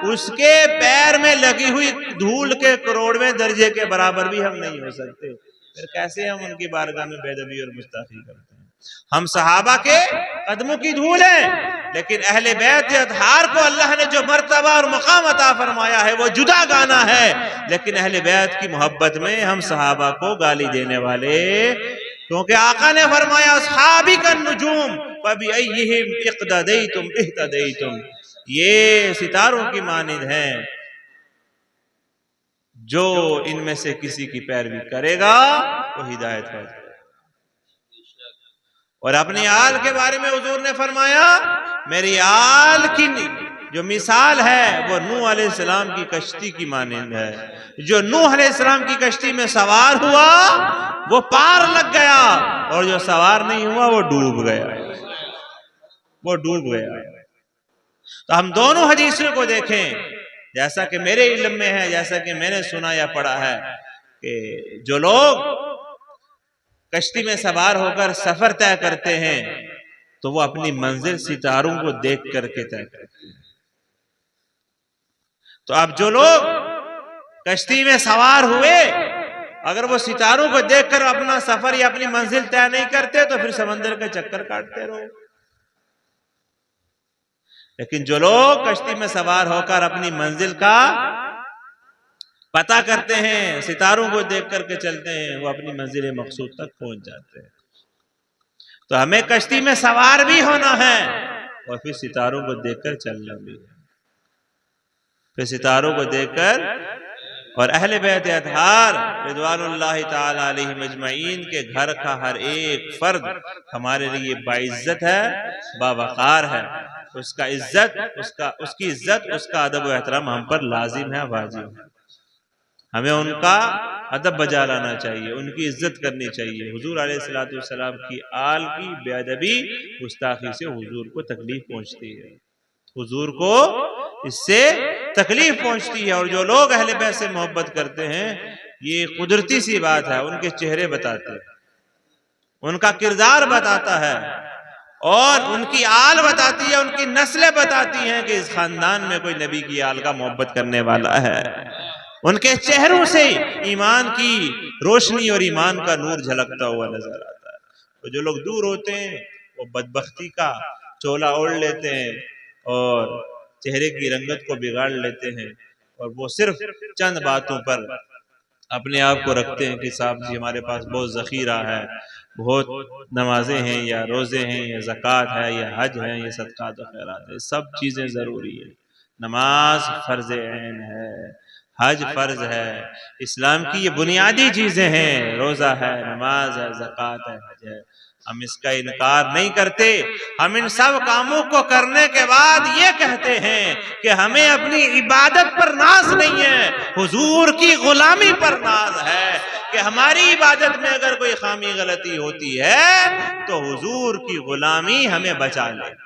اس کے پیر میں لگی ہوئی دھول کے کروڑویں درجے کے برابر بھی ہم نہیں ہو سکتے، پھر کیسے ہم ان کی بارگاہ میں بے ادبی اور گستاخی کرتے ہیں؟ ہم صحابہ کے قدموں کی دھول ہیں، لیکن اہل بیت اطہار کو اللہ نے جو مرتبہ اور مقام عطا فرمایا ہے وہ جدا گانا ہے، لیکن اہل بیت کی محبت میں ہم صحابہ کو گالی دینے والے، کیونکہ آقا نے فرمایا اصحابی کا نجوم فبأیہم اقتدیتم اہتدیتم، یہ ستاروں کی مانند ہیں، جو ان میں سے کسی کی پیروی کرے گا وہ ہدایت پائے گا۔ اور اپنی آل کے بارے میں حضور نے فرمایا میری آل کی جو مثال ہے وہ نوح علیہ السلام کی کشتی کی مانند ہے۔ جو نوح علیہ السلام کی کشتی میں سوار ہوا وہ پار لگ گیا، اور جو سوار نہیں ہوا وہ ڈوب گیا، تو ہم دونوں حدیثوں کو دیکھیں، جیسا کہ میرے علم میں ہے، جیسا کہ میں نے سنا یا پڑھا ہے، کہ جو لوگ کشتی میں سوار ہو کر سفر طے کرتے ہیں تو وہ اپنی منزل ستاروں کو دیکھ کر کے طے کرتے ہیں۔ تو اب جو لوگ کشتی میں سوار ہوئے اگر وہ ستاروں کو دیکھ کر اپنا سفر یا اپنی منزل طے نہیں کرتے تو پھر سمندر کا چکر کاٹتے رہو، لیکن جو لوگ کشتی میں سوار ہو کر اپنی منزل کا پتہ کرتے ہیں، ستاروں کو دیکھ کر کے چلتے ہیں، وہ اپنی منزل مقصود تک پہنچ جاتے ہیں۔ تو ہمیں کشتی میں سوار بھی ہونا ہے اور پھر ستاروں کو دیکھ کر چلنا بھی ہے، پھر ستاروں کو دیکھ کر۔ اور اہل بیت اطہار رضوان اللہ تعالی علیہم اجمعین کے گھر کا ہر ایک فرد ہمارے لیے باعزت ہے، باوقار ہے، اس کی عزت، اس کا ادب و احترام ہم پر لازم ہے، واجب ہے۔ ہمیں ان کا ادب بجا لانا چاہیے، ان کی عزت کرنی چاہیے۔ حضور علیہ السلام کی آل کی بے ادبی گستاخی سے حضور کو تکلیف پہنچتی ہے، حضور کو اس سے تکلیف پہنچتی ہے۔ اور جو لوگ اہل بیت سے محبت کرتے ہیں یہ قدرتی سی بات ہے، ان کے چہرے بتاتے ہیں، ان کا کردار بتاتا ہے، اور ان کی آل بتاتی ہے، ان کی نسلیں بتاتی ہیں کہ اس خاندان میں کوئی نبی کی آل کا محبت کرنے والا ہے۔ ان کے چہروں سے ایمان کی روشنی اور ایمان کا نور جھلکتا ہوا نظر آتا ہے۔ تو جو لوگ دور ہوتے ہیں وہ بدبختی کا چولا اوڑھ لیتے ہیں اور چہرے کی رنگت کو بگاڑ لیتے ہیں، اور وہ صرف چند باتوں پر اپنے آپ کو رکھتے ہیں کہ صاحب جی ہمارے پاس بہت ذخیرہ ہے، بہت نمازیں ہیں یا روزے ہیں یا زکوٰۃ ہے یا حج ہے یا صدقات و خیرات ہے، سب چیزیں ضروری ہیں۔ نماز فرض عین ہے، حج فرض ہے، اسلام کی یہ بنیادی چیزیں ہیں، روزہ ہے، نماز ہے، زکوٰۃ ہے، حج ہے، ہم اس کا انکار نہیں کرتے۔ ہم ان سب کاموں کو کرنے کے بعد یہ کہتے ہیں کہ ہمیں اپنی عبادت پر ناز نہیں ہے، حضور کی غلامی پر ناز ہے، کہ ہماری عبادت میں اگر کوئی خامی غلطی ہوتی ہے تو حضور کی غلامی ہمیں بچا لے گی،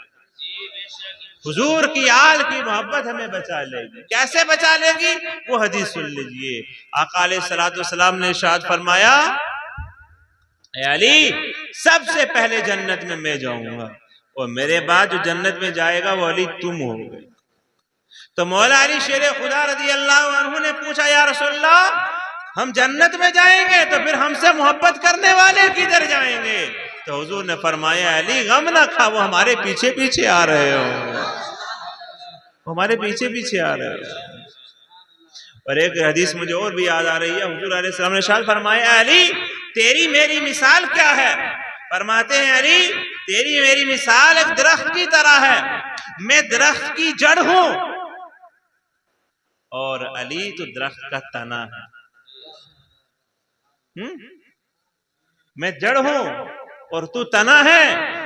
حضور کی آل کی محبت ہمیں بچا لے گی۔ کیسے بچا لے گی وہ حدیث سن لیجئے۔ آقا علیہ السلام نے ارشاد فرمایا اے علی سب سے پہلے جنت میں جاؤں گا، اور میرے بعد جو جنت میں جائے گا وہ علی تم ہو گے۔ تو مولا علی شیر خدا رضی اللہ عنہ نے پوچھا یا رسول اللہ ہم جنت میں جائیں گے تو پھر ہم سے محبت کرنے والے کدھر جائیں گے؟ تو حضور نے فرمایا علی غم نہ کھا، وہ ہمارے پیچھے پیچھے آ رہے ہوں گے، ہمارے پیچھے پیچھے آ رہے ہوں۔ اور ایک حدیث مجھے اور بھی یاد آ رہی ہے، حضور علیہ السلام نے ارشاد فرمایا علی تیری میری مثال کیا ہے؟ فرماتے ہیں علی تیری میری مثال ایک درخت کی طرح ہے، میں درخت کی جڑ ہوں اور علی تو درخت کا تنا ہے۔ میں جڑ ہوں اور تو تنا ہے،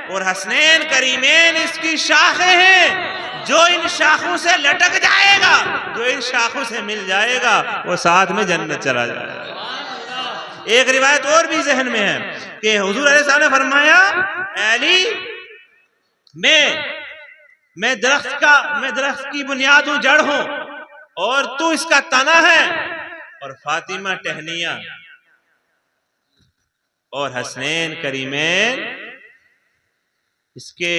اور حسنین کریمین اس کی شاخیں ہیں، جو ان شاخوں سے لٹک جائے گا، جو ان شاخوں سے مل جائے گا، وہ ساتھ میں جنت چلا جائے گا۔ ایک روایت اور بھی ذہن میں ہے کہ حضور علیہ السلام نے فرمایا علی میں درخت کی بنیاد ہوں، جڑ ہوں، اور تو اس کا تنا ہے، اور فاطمہ ٹہنیاں اور حسنین کریمین اس کے،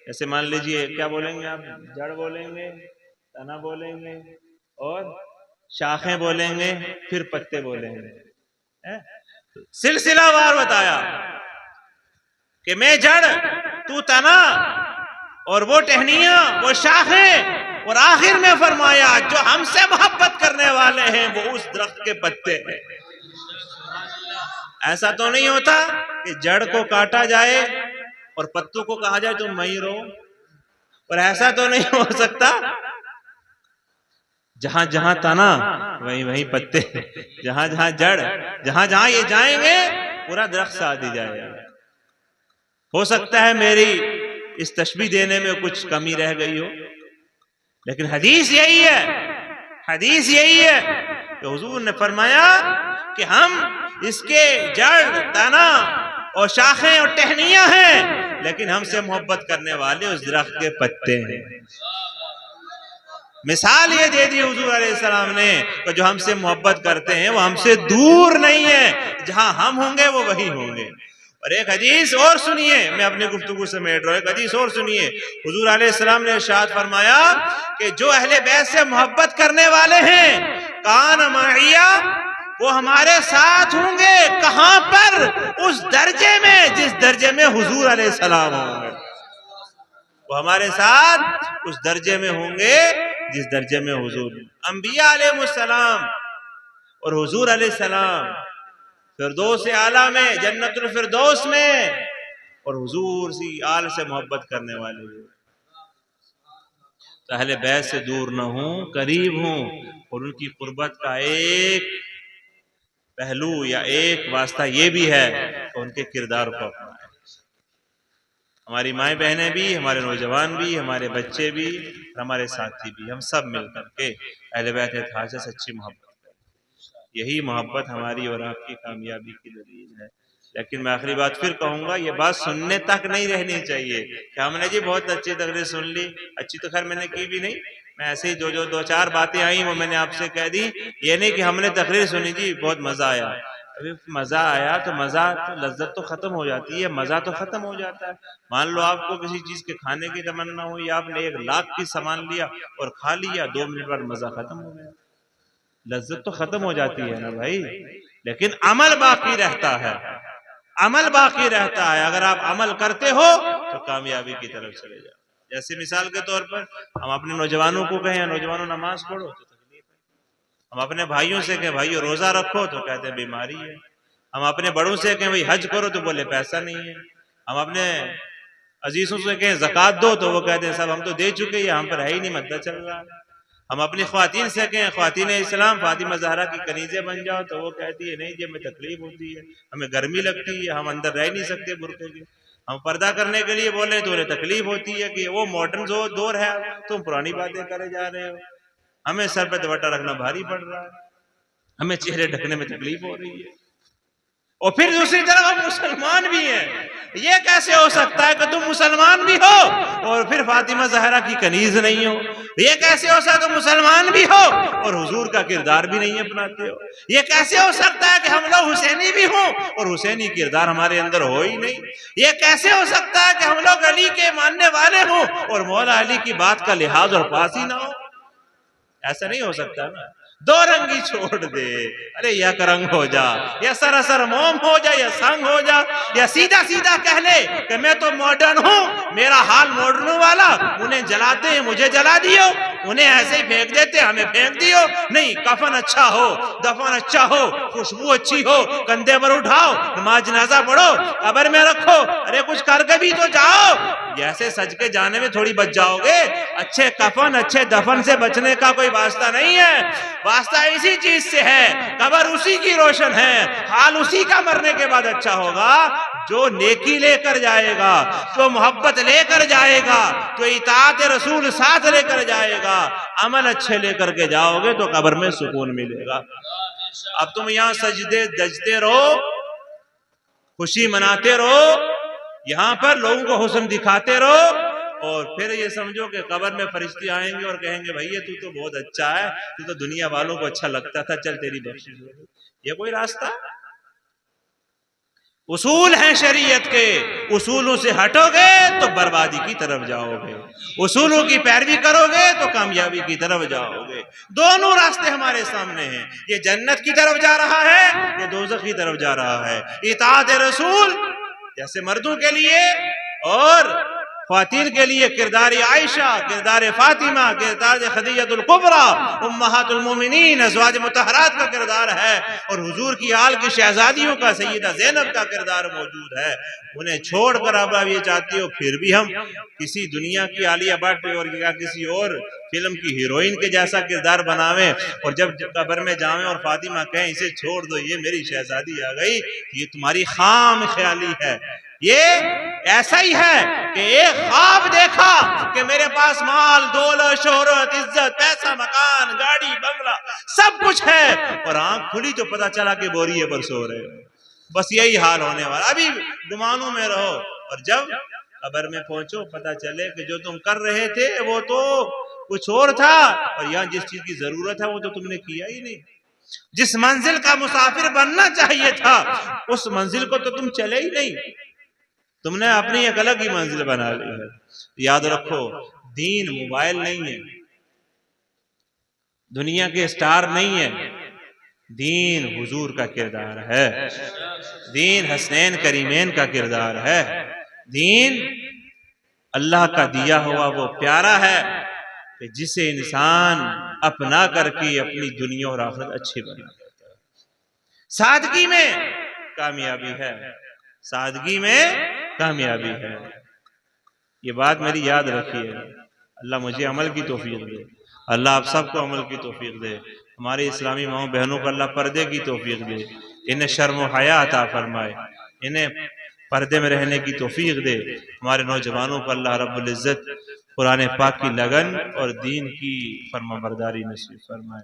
ایسے مان لیجئے کیا بولیں گے آپ؟ جڑ بولیں گے، تنا بولیں گے، اور شاخیں بولیں گے، پھر پتے بولیں گے۔ سلسلہ وار بتایا کہ میں جڑ، تو تنا، اور وہ ٹہنیاں، وہ شاخیں، اور آخر میں فرمایا جو ہم سے محبت کرنے والے ہیں وہ اس درخت کے پتے ہیں۔ ایسا تو نہیں ہوتا کہ جڑ کو کاٹا جائے اور پتوں کو کہا جائے تم وہیں رہو، اور ایسا تو نہیں ہو سکتا جہاں جہاں تنا وہیں وہیں پتے، جہاں جہاں جڑ، جہاں جہاں یہ جائیں گے پورا درخت ساتھ ہی جائے گا۔ ہو سکتا ہے میری اس تشبیہ دینے میں کچھ کمی رہ گئی ہو، لیکن حدیث یہی ہے، حدیث یہی ہے کہ حضور نے فرمایا کہ ہم اس کے جڑ، تنا اور شاخیں اور ٹہنیاں ہیں، لیکن ہم سے محبت کرنے والے اس درخت کے پتے ہیں۔ مثال یہ دے دی حضور علیہ السلام نے کہ جو ہم سے محبت کرتے ہیں وہ ہم سے دور نہیں ہیں، جہاں ہم ہوں گے وہ وہی ہوں گے۔ اور ایک حدیث اور سنیے، میں اپنی گفتگو سمیٹ رہا ہوں، ایک حدیث اور سنیے، حضور علیہ السلام نے ارشاد فرمایا کہ جو اہل بیت سے محبت کرنے والے ہیں کان معیہ، وہ ہمارے ساتھ ہوں گے، کہاں پر؟ اس درجے میں جس درجے میں حضور علیہ السلام ہوں گے، وہ ہمارے ساتھ اس درجے میں ہوں گے جس درجے میں حضور۔ انبیاء علیہ السلام اور حضور علیہ السلام فردوس اعلیٰ میں، جنت الفردوس میں، اور حضور سی آل سے محبت کرنے والے ہیں۔ تو اہل بیت سے دور نہ ہوں، قریب ہوں، اور ان کی قربت کا ایک پہلو یا ایک واسطہ یہ بھی ہے کہ ان کے کردار کو اپنائیں۔ ہماری مائیں بہنیں بھی، ہمارے نوجوان بھی، ہمارے بچے بھی، ہمارے ساتھی بھی، ہم سب مل کر کے اہل بیت اتحاد سے سچی محبت کریں۔ یہی محبت ہماری اور آپ کی کامیابی کی دلیل ہے۔ لیکن میں آخری بات پھر کہوں گا، یہ بات سننے تک نہیں رہنی چاہیے کہ ہم نے جی بہت اچھی تقریر سن لی، اچھی تو خیر میں نے کی بھی نہیں، میں ایسے ہی جو دو چار باتیں آئیں وہ میں نے آپ سے کہہ دی۔ یہ نہیں کہ ہم نے تقریر سنی جی بہت مزہ آیا، ابھی مزہ آیا تو مزہ تو لذت تو ختم ہو جاتی ہے، مزہ تو ختم ہو جاتا ہے۔ مان لو آپ کو کسی چیز کے کھانے کی تمنا ہوئی، آپ نے 1 لاکھ کی سامان لیا اور کھا لیا، 2 منٹ بعد مزہ ختم ہو گیا، لذت تو ختم ہو جاتی ہے نا بھائی، لیکن عمل باقی رہتا ہے، عمل باقی رہتا ہے۔ اگر آپ عمل کرتے ہو تو کامیابی کی طرف چلے جاؤ۔ جیسے مثال کے طور پر ہم اپنے نوجوانوں کو کہیں نوجوانوں نماز پڑھو تو تکلیف ہے، ہم اپنے بھائیوں سے کہیں بھائیو روزہ رکھو تو کہتے ہیں بیماری ہے، ہم اپنے بڑوں سے کہیں بھائی حج کرو تو بولے پیسہ نہیں ہے، ہم اپنے عزیزوں سے کہیں زکوٰۃ دو تو وہ کہتے ہیں صاحب ہم تو دے چکے ہیں، ہم پر ہے ہی نہیں، مدد چل رہا ہے۔ ہم اپنی خواتین سے کہیں خواتین اسلام فاطمہ زہرا کی کنیزیں بن جاؤ تو وہ کہتی ہے نہیں جی ہمیں تکلیف ہوتی ہے، ہمیں گرمی لگتی ہے، ہم اندر رہ نہیں سکتے برقعے کے، ہم پردہ کرنے کے لیے بولے تو انہیں تکلیف ہوتی ہے کہ وہ ماڈرن دور ہے، تم پرانی باتیں کرے جا رہے ہو، ہمیں سر پہ دوپٹہ رکھنا بھاری پڑ رہا ہے، ہمیں چہرے ڈھکنے میں تکلیف ہو رہی ہے۔ اور پھر دوسری طرف ہم مسلمان بھی ہیں، یہ کیسے ہو سکتا ہے کہ تم مسلمان بھی ہو اور پھر فاطمہ زہرا کی کنیز نہیں ہو؟ یہ کیسے ہو سکتا ہے کہ مسلمان بھی ہو اور حضور کا کردار بھی نہیں اپناتے ہو؟ یہ کیسے ہو سکتا ہے کہ ہم لوگ حسینی بھی ہوں اور حسینی کردار ہمارے اندر ہو ہی نہیں؟ یہ کیسے ہو سکتا ہے کہ ہم لوگ علی کے ماننے والے ہوں اور مولا علی کی بات کا لحاظ اور پاس ہی نہ ہو؟ ایسا نہیں ہو سکتا نا، دو رنگی چھوڑ دے، ارے یک رنگ ہو جا، یا سراسر موم ہو جا، یا سنگ ہو جا، یا سیدھا سیدھا کہہ لے کہ میں تو ماڈرن ہوں، میرا حال ماڈرنوں والا، انہیں جلاتے ہیں مجھے جلا دیو، انہیں ایسے ہی پھینک دیتے ہمیں پھینک دیو۔ نہیں، کفن اچھا ہو، دفن اچھا ہو، خوشبو اچھی ہو، کندھے پر اٹھاؤ، نماز جنازہ پڑھو، قبر میں رکھو، ارے کچھ کر کے بھی تو جاؤ، جیسے سج کے جانے میں تھوڑی بچ جاؤ گے۔ اچھے کفن اچھے دفن سے بچنے کا کوئی واسطہ نہیں ہے، واسطہ اسی چیز سے ہے، قبر اسی کی روشن ہے، حال اسی کا مرنے کے بعد اچھا ہوگا جو نیکی لے کر جائے گا، جو محبت لے کر جائے گا، جو اطاعت رسول ساتھ لے کر جائے گا، عمل اچھے لے کر کے جاؤ گے تو قبر میں سکون ملے گا۔ اب تم یہاں سجدے دجتے رہو، خوشی مناتے رہو، یہاں پر لوگوں کو حسن دکھاتے رہو، اور پھر یہ سمجھو کہ قبر میں فرشتے آئیں گے اور کہیں گے بھائی تو بہت اچھا ہے، تو دنیا والوں کو اچھا لگتا تھا، چل تیری بخشش ہو گئی۔ یہ کوئی راستہ؟ اصول ہیں شریعت کے، اصولوں سے ہٹو گے تو بربادی کی طرف جاؤ گے، اصولوں کی پیروی کرو گے تو کامیابی کی طرف جاؤ گے۔ دونوں راستے ہمارے سامنے ہیں، یہ جنت کی طرف جا رہا ہے، یہ دوزخ کی طرف جا رہا ہے۔ اطاعت رسول جیسے مردوں کے لیے اور خواتین کے لیے کردار عائشہ، کردار فاطمہ، کردار خدیجہ الکبریٰ امہات المومنین ازواج مطہرات کا کردار ہے، اور حضور کی آل کی شہزادیوں کا سیدہ زینب کا کردار موجود ہے۔ انہیں چھوڑ کر اب یہ چاہتی ہو پھر بھی ہم کسی دنیا کی عالیہ بھٹ اور یا کسی اور فلم کی ہیروئن کے جیسا کردار بناویں، اور جب قبر میں جاویں اور فاطمہ کہیں اسے چھوڑ دو، یہ میری شہزادی آ گئی، یہ تمہاری خام خیالی ہے۔ یہ ایسا ہی ہے کہ ایک خواب دیکھا کہ میرے پاس مال، دولت، شہرت، عزت، پیسہ، مکان، گاڑی، بنگلہ سب کچھ ہے، اور آنکھ کھلی تو پتا چلا کہ بوریے پر سو رہے ہو۔ بس یہی حال ہونے والا، ابھی گمانوں میں رہو، اور جب قبر میں پہنچو پتا چلے کہ جو تم کر رہے تھے وہ تو کچھ اور تھا، اور یہاں جس چیز کی ضرورت ہے وہ تو تم نے کیا ہی نہیں۔ جس منزل کا مسافر بننا چاہیے تھا اس منزل کو تو تم چلے ہی نہیں، تم نے اپنی ایک الگ ہی منزل بنا لی ہے۔ یاد رکھو، دین موبائل نہیں ہے، دنیا کے سٹار نہیں ہے، دین حضور کا کردار ہے، دین حسنین کریمین کا کردار ہے، دین اللہ کا دیا ہوا وہ پیارا ہے کہ جسے انسان اپنا کر کے اپنی دنیا اور آخرت اچھی بنا دیتا ہے۔ سادگی میں کامیابی ہے، سادگی میں کامیابی ہے۔ یہ بات میری یاد رکھیے، اللہ مجھے عمل کی توفیق دے، اللہ آپ سب کو عمل کی توفیق دے، ہمارے اسلامی ماؤں بہنوں کو اللہ پردے کی توفیق دے، انہیں شرم و حیا عطا فرمائے، انہیں پردے میں رہنے کی توفیق دے، ہمارے نوجوانوں کو اللہ رب العزت قرآن پاک کی لگن اور دین کی فرمانبرداری نصیب فرمائے۔